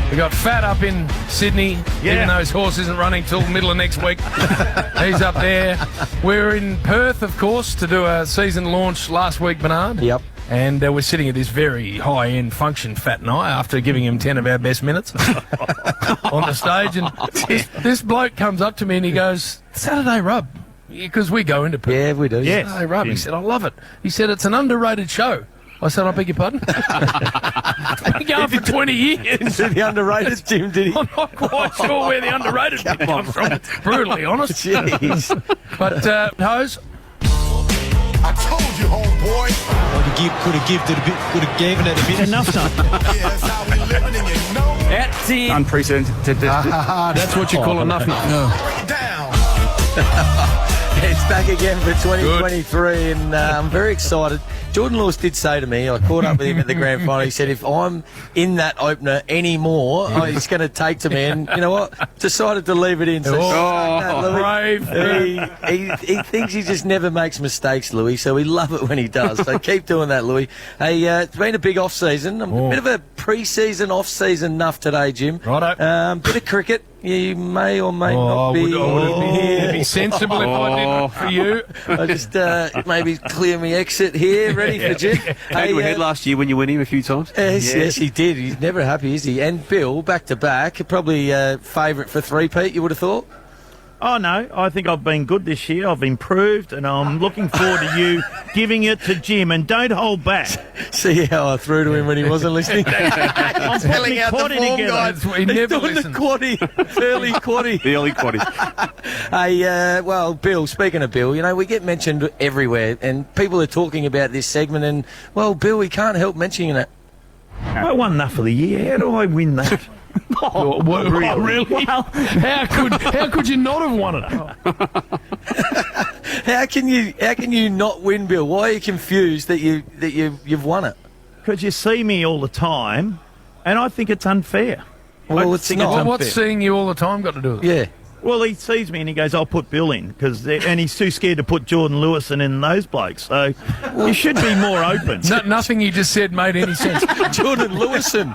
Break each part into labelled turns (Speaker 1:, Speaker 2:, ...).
Speaker 1: We got Fat up in Sydney, even though his horse isn't running till the middle of next week. He's up there. We're in Perth, of course, to do a season launch last week, Bernard.
Speaker 2: Yep.
Speaker 1: And we're sitting at this very high-end function, Fat and I, after giving him 10 of our best minutes on the stage. And this bloke comes up to me and he goes, Saturday Rub, because we go into Perth.
Speaker 2: Yeah, we do.
Speaker 1: Yes. Saturday Rub. He said, I love it. He said, it's an underrated show. I said, I beg your pardon? Been going for 20 years.
Speaker 2: Did he underrated, Jim, did he?
Speaker 1: I'm not quite sure where the underrated bit comes from, brutally honest.
Speaker 2: Jeez.
Speaker 1: But, Hose,
Speaker 3: I told you, homeboy.
Speaker 4: Could have given it a bit enough time.
Speaker 3: Yeah, that's how we living, and you know.
Speaker 4: That's it.
Speaker 5: Unprecedented.
Speaker 1: that's what you call enough. No.
Speaker 3: Down.
Speaker 2: It's back again for 2023, and I'm very excited. Jordan Lewis did say to me, I caught up with him at the grand final, he said, if I'm in that opener anymore, he's going to take to me, and you know what? Decided to leave it in. So
Speaker 1: Brave.
Speaker 2: He thinks he just never makes mistakes, Louis, so we love it when he does. So keep doing that, Louis. Hey, it's been a big off-season, a bit of a pre-season, off-season nuff today, Jim.
Speaker 1: Righto.
Speaker 2: Bit of cricket. You may or may not be.
Speaker 1: It'd be sensible if I didn't for you.
Speaker 2: I just maybe clear me exit here, ready for Jim.
Speaker 5: Hey, we had last year when you went him a few times.
Speaker 2: Yes, he did. He's never happy, is he? And Bill, back to back, probably favourite for three-peat, you would have thought?
Speaker 6: Oh, no, I think I've been good this year. I've improved, and I'm looking forward to you giving it to Jim, and don't hold back.
Speaker 2: See how I threw to him when he wasn't listening?
Speaker 6: I'm telling out the form
Speaker 1: guys. He
Speaker 2: He's
Speaker 1: never
Speaker 2: doing
Speaker 1: listens.
Speaker 2: the quaddie, early quaddie.
Speaker 5: The early quaddy.
Speaker 2: Hey, well, Bill, speaking of Bill, you know, we get mentioned everywhere, and people are talking about this segment, and, well, Bill, we can't help mentioning it.
Speaker 6: I won Nuff of the Year. How do I win that?
Speaker 1: Really?
Speaker 6: Well,
Speaker 1: How could you not have won it?
Speaker 2: How can you not win, Bill? Why are you confused that you've won it?
Speaker 6: because you see me all the time, and I think it's unfair.
Speaker 2: Well, it's not.
Speaker 1: What's seeing you all the time got to do with it?
Speaker 2: Yeah.
Speaker 6: Well, he sees me and he goes, I'll put Bill in, and he's too scared to put Jordan Lewis in those blokes. So you should be more open.
Speaker 1: Nothing you just said made any sense.
Speaker 2: Jordan Lewison.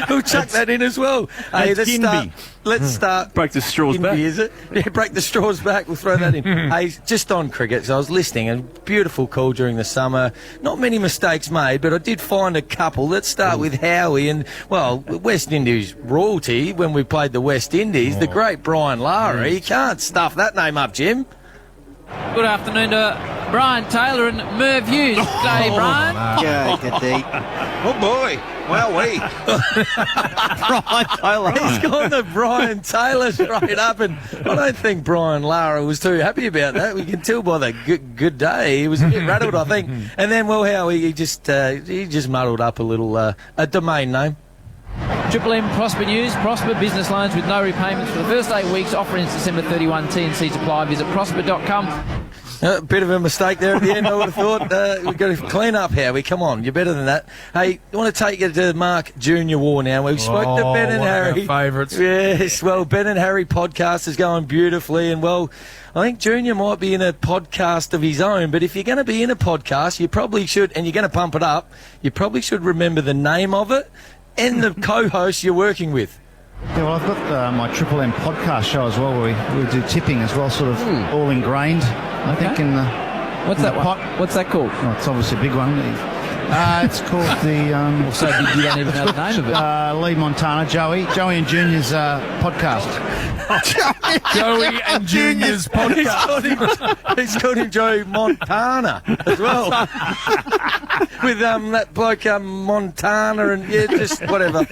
Speaker 2: We'll chuck that in as well. Hey, let's start.
Speaker 5: Break the straws back.
Speaker 2: Is it? Yeah, break the straws back. We'll throw that in. Hey, just on cricket, so I was listening, a beautiful call during the summer. Not many mistakes made, but I did find a couple. Let's start with Howie and, well, West Indies royalty when we played the West Indies, the great Brian Lara. You can't stuff that name up, Jim.
Speaker 7: Good afternoon to Brian Taylor and Merv Hughes. G'day, Brian.
Speaker 4: Oh boy, wowee.
Speaker 5: Brian Taylor.
Speaker 2: He's gone to Brian Taylor straight up, and I don't think Brian Lara was too happy about that. We can tell by the good day. He was a bit rattled, I think. And then, well, Howie, he just muddled up a little a domain name.
Speaker 7: Triple M Prosper News. Prosper business loans with no repayments for the first 8 weeks. Offer ends December 31. T&C supply. Visit prosper.com.
Speaker 2: A bit of a mistake there at the end, I would have thought. We've got to clean up, Howie. Come on, you're better than that. Hey, I want to take you to Mark Junior War now. We spoke to Ben and
Speaker 1: one
Speaker 2: Harry.
Speaker 1: of our favourites.
Speaker 2: Yes, well, Ben and Harry podcast is going beautifully, and, well, I think Junior might be in a podcast of his own, but if you're going to be in a podcast, you probably should, and you're going to pump it up, you probably should remember the name of it and the co-host you're working with.
Speaker 8: Yeah, well, I've got my Triple M podcast show as well, where we do tipping as well, sort of all ingrained, I think, in the
Speaker 7: What's that
Speaker 8: pot.
Speaker 7: What's that called?
Speaker 8: Oh, it's obviously a big one. It's called the...
Speaker 7: So big you don't even know the name of it.
Speaker 8: Lee Montana, Joey and Junior's podcast.
Speaker 1: Joey and Junior's podcast.
Speaker 2: He's called him Joey Montana as well. With that bloke Montana and, yeah, just whatever.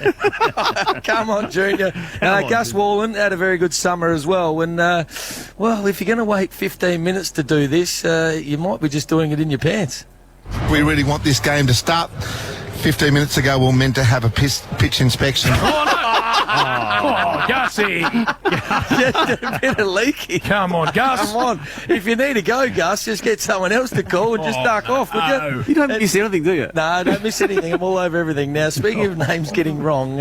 Speaker 2: Come on, Junior. Gus Wallen had a very good summer as well. And, well, if you're going to wait 15 minutes to do this, you might be just doing it in your pants.
Speaker 3: We really want this game to start. 15 minutes ago, we were meant to have a pitch inspection.
Speaker 1: Oh, Gussie.
Speaker 2: Just a bit of leaky.
Speaker 1: Come on, Gus.
Speaker 2: Come on. If you need to go, Gus, just get someone else to call and just duck off, would you?
Speaker 5: You don't miss anything, do you?
Speaker 2: No, I don't miss anything. I'm all over everything. Now, speaking of names getting wrong,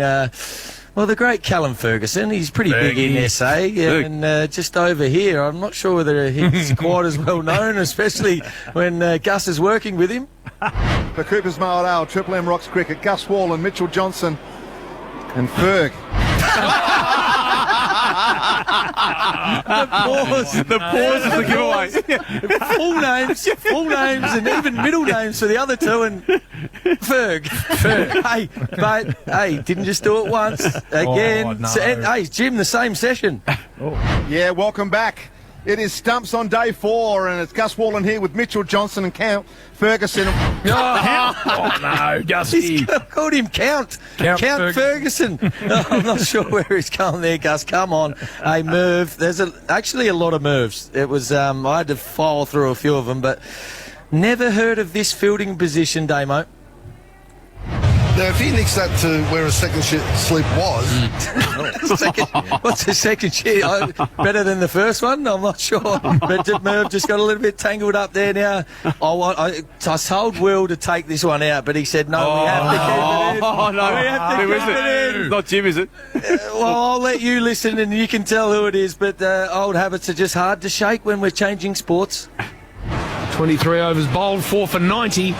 Speaker 2: well, the great Callum Ferguson, he's pretty big in SA, and just over here, I'm not sure whether he's quite as well known, especially when Gus is working with him.
Speaker 9: for Cooper's Mile Ale, Triple M Rocks Cricket, Gus Wallen, Mitchell Johnson and Ferg.
Speaker 2: The pause is the giveaway. Full names, and even middle names for the other two, and Ferg. Hey, but hey, didn't just do it once again.
Speaker 1: Oh, no.
Speaker 2: And, hey, Jim, the same session.
Speaker 9: Yeah, welcome back. It is Stumps on day 4, and it's Gus Wallen here with Mitchell Johnson and Count Ferguson.
Speaker 1: Oh, no, Gusty.
Speaker 2: He's called him Count Ferguson. I'm not sure where he's going there, Gus. Come on. Hey, Merv. There's actually a lot of Mervs. It was I had to file through a few of them, but never heard of this fielding position, Damo.
Speaker 10: Now, if he nicks that to where a second slip was...
Speaker 2: What's the second shit? Better than the first one? I'm not sure. But Merv just got a little bit tangled up there now. I told Will to take this one out, but he said, no, we have to keep it in.
Speaker 5: Oh, no.
Speaker 2: We have to
Speaker 5: Who
Speaker 2: keep
Speaker 5: is
Speaker 2: it in.
Speaker 5: Not Jim, is it?
Speaker 2: Well, I'll let you listen and you can tell who it is, but old habits are just hard to shake when we're changing sports.
Speaker 1: 23 overs bowled, 4 for 90.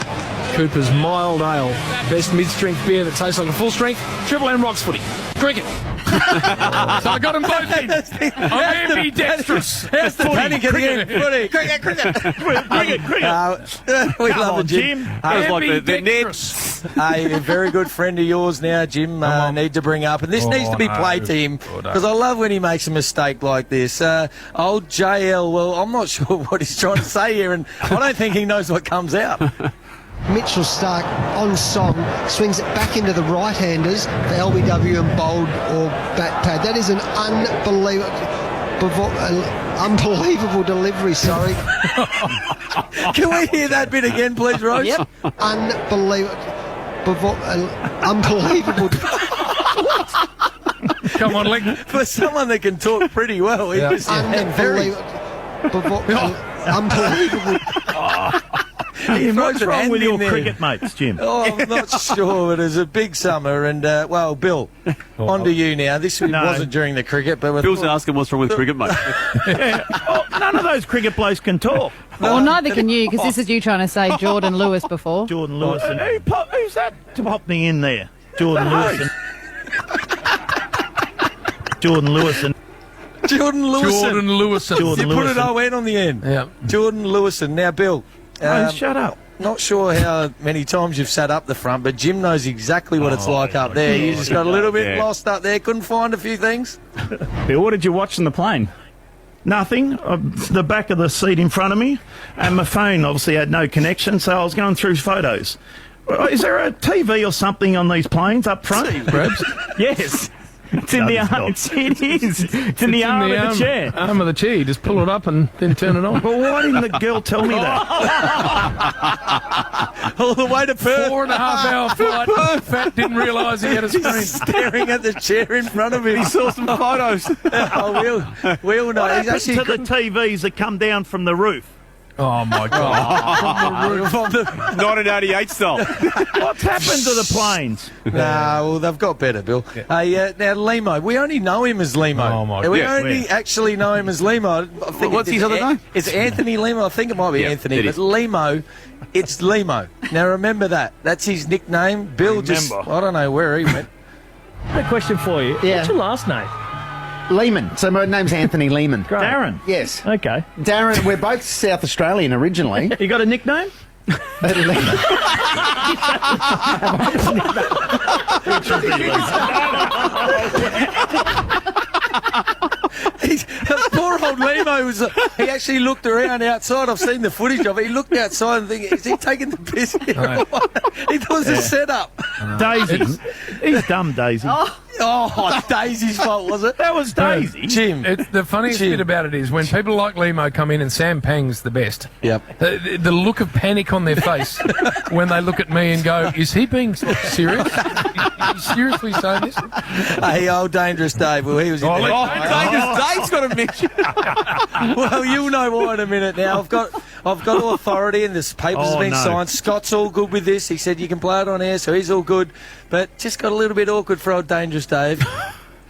Speaker 1: Cooper's Mild Ale, best mid-strength beer that tastes like a full-strength Triple M Rocks footy. Cricket. So I got them both in. I'm ambidextrous.
Speaker 2: How's the panic at the end? Footy. Cricket. We love it, Jim.
Speaker 5: That was like the
Speaker 1: Ambidextrous.
Speaker 2: A very good friend of yours now, Jim, need to bring up. And this needs to be played to him because I love when he makes a mistake like this. Old JL, well, I'm not sure what he's trying to say here, and I don't think he knows what comes out.
Speaker 11: Mitchell Stark on song swings it back into the right-handers for LBW and bowled or bat pad. That is an unbelievable delivery, sorry.
Speaker 2: Can we hear that bit again, please, Rose?
Speaker 11: Yep. Unbelievable.
Speaker 1: Come on, Leg.
Speaker 2: For someone that can talk pretty well, he was
Speaker 11: Unbelievable.
Speaker 6: What's wrong with your cricket mates, Jim?
Speaker 2: Oh, I'm not sure. It was a big summer, and well, Bill, on to you now. This wasn't during the cricket, but
Speaker 5: Bill's asking what's wrong with cricket, mate.
Speaker 6: None of those cricket blokes can talk.
Speaker 12: Well, neither can you, because this is you trying to say Jordan Lewis before.
Speaker 6: Jordan Lewis. And who's that to pop me in there? Jordan Lewis.
Speaker 2: Jordan Lewison. You put an O-N on the end.
Speaker 1: Yeah.
Speaker 2: Jordan Lewison. Now, Bill.
Speaker 6: Shut up.
Speaker 2: Not sure how many times you've sat up the front, but Jim knows exactly what it's like up there. You just got a little bit lost up there, couldn't find a few things.
Speaker 13: Bill, what did you watch in the plane?
Speaker 6: Nothing. The back of the seat in front of me, and my phone obviously had no connection, so I was going through photos. Is there a TV or something on these planes up front?
Speaker 13: Yes. It's in the arm. It is. It's in the arm of the chair.
Speaker 1: Arm of the chair. You just pull it up and then turn it on.
Speaker 6: Well, why didn't the girl tell me that?
Speaker 2: All the way to Perth.
Speaker 1: 4.5-hour flight. Fat didn't realise he had a screen.
Speaker 2: Staring at the chair in front of him.
Speaker 5: He saw some photos.
Speaker 2: We all know.
Speaker 6: What
Speaker 2: He's
Speaker 6: happened to the TVs that come down from the roof?
Speaker 1: Oh, my God.
Speaker 2: From the
Speaker 5: 1988 style.
Speaker 6: What's happened to the planes?
Speaker 2: well, they've got better, Bill. Now, Limo. We only know him as Limo.
Speaker 1: Oh, my God.
Speaker 2: We only actually know him as Limo. I think
Speaker 5: What's his other name?
Speaker 2: It's Anthony Limo. I think it might be Anthony. But Limo, it's Limo. Now, remember that. That's his nickname. Bill I don't know where he went.
Speaker 13: I have a question for you.
Speaker 8: Yeah.
Speaker 13: What's your last name?
Speaker 8: Lehman. So my name's Anthony Lehman.
Speaker 13: Great.
Speaker 6: Darren.
Speaker 8: Yes.
Speaker 13: Okay.
Speaker 8: Darren, we're both South Australian originally.
Speaker 13: You got a nickname?
Speaker 2: Poor old Limo he actually looked around outside. I've seen the footage of it. He looked outside and thinking, is he taking the piss here? He thought it was a setup.
Speaker 6: Daisy. He's dumb, Daisy.
Speaker 2: Oh, Daisy's fault, was it?
Speaker 6: That was Daisy.
Speaker 2: Jim.
Speaker 1: The funniest bit about it is when people like Limo come in, and Sam Pang's the best.
Speaker 2: Yep.
Speaker 1: The look of panic on their face when they look at me and go, is he being serious? Are you seriously saying this?
Speaker 2: Hey, old Dangerous Dave. Well, he was in there.
Speaker 5: Dangerous Dave's got a mission.
Speaker 2: Well, you'll know why in a minute now. I've got authority, and this paper's been signed. Scott's all good with this. He said you can play it on air, so he's all good. But just got a little bit awkward for old Dangerous Dave.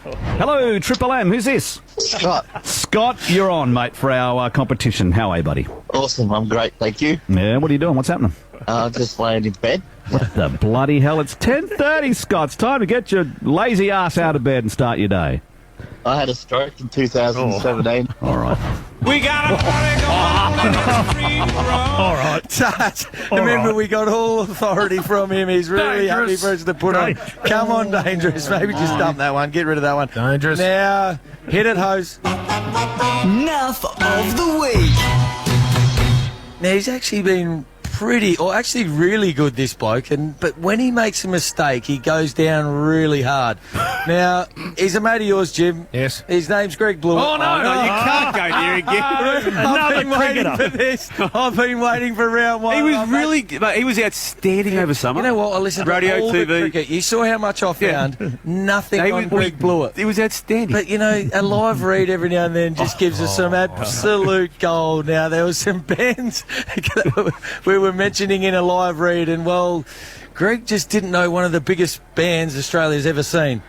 Speaker 13: Hello, Triple M. Who's this? Scott, you're on, mate, for our competition. How are you, buddy?
Speaker 14: Awesome. I'm great. Thank you.
Speaker 13: Yeah, what are you doing? What's happening?
Speaker 14: Just laying in bed.
Speaker 15: What the bloody hell? It's 10:30, Scott. It's time to get your lazy ass out of bed and start your day.
Speaker 14: I had a stroke in 2017.
Speaker 15: All right.
Speaker 5: We got a
Speaker 2: All right. Remember, we got all authority from him. He's really happy for us to put on. Come on, Dangerous. Maybe just dump that one. Get rid of that one.
Speaker 1: Dangerous.
Speaker 2: Now, hit it, Hose.
Speaker 16: Nuff of the week.
Speaker 2: Now, he's actually been actually really good, this bloke, but when he makes a mistake, he goes down really hard. Now, he's a mate of yours, Jim.
Speaker 1: Yes.
Speaker 2: His name's Greg Blewy.
Speaker 5: Oh, no, you can't go there again.
Speaker 2: I've been waiting for this. I've been waiting for round one.
Speaker 5: He was outstanding over summer.
Speaker 2: You know what? I listened to
Speaker 5: Radio
Speaker 2: all
Speaker 5: TV.
Speaker 2: the cricket. You saw how much I found. Nothing on Greg Blewy.
Speaker 5: He was outstanding.
Speaker 2: But, you know, a live read every now and then just gives us some absolute gold. Now, there were some bands we were mentioning in a live read, and, well, Greg just didn't know one of the biggest bands Australia's ever seen.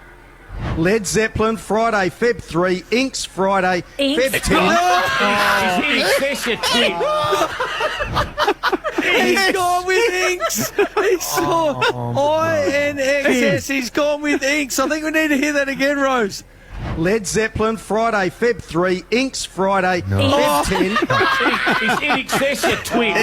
Speaker 17: Led Zeppelin, Friday, Feb 3. INXS, Friday, Feb 10.
Speaker 2: He's gone with INXS. He saw INXS. He's gone with INXS. I think we need to hear that again, Rose.
Speaker 17: Led Zeppelin, Friday, Feb 3. INXS, Friday, Feb 10.
Speaker 13: He's INXS, you twin.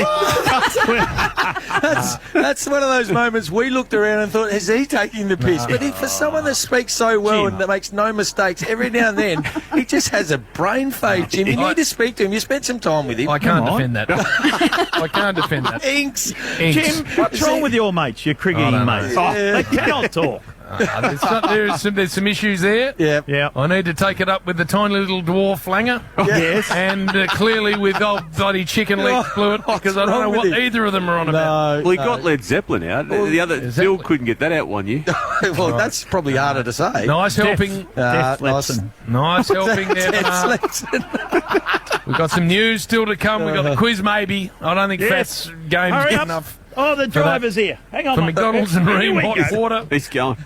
Speaker 2: That's one of those moments we looked around and thought, is he taking the piss? But for someone that speaks so well and that makes no mistakes, every now and then, he just has a brain fade, Jim. You need to speak to him. You spent some time with him.
Speaker 1: I can't defend that. I can't defend that.
Speaker 2: INXS.
Speaker 6: Jim, what's wrong with your mates, your cricketing mates? They cannot talk.
Speaker 1: There's some issues there.
Speaker 2: Yeah.
Speaker 1: I need to take it up with the tiny little dwarf flanger.
Speaker 6: Yes.
Speaker 1: And clearly with old bloody chicken legs Blewy, because I don't know what either of them are on about.
Speaker 5: Well, he got Led Zeppelin out. The other Bill couldn't get that out one year.
Speaker 2: Well, that's probably harder to say.
Speaker 1: Nice helping.
Speaker 2: Nice
Speaker 1: helping there. We've got some news still to come. We've got the quiz maybe. I don't think Fat's game's good enough.
Speaker 6: Oh, the driver's here. Hang on.
Speaker 1: For McDonald's and marine hot water.
Speaker 5: He's going.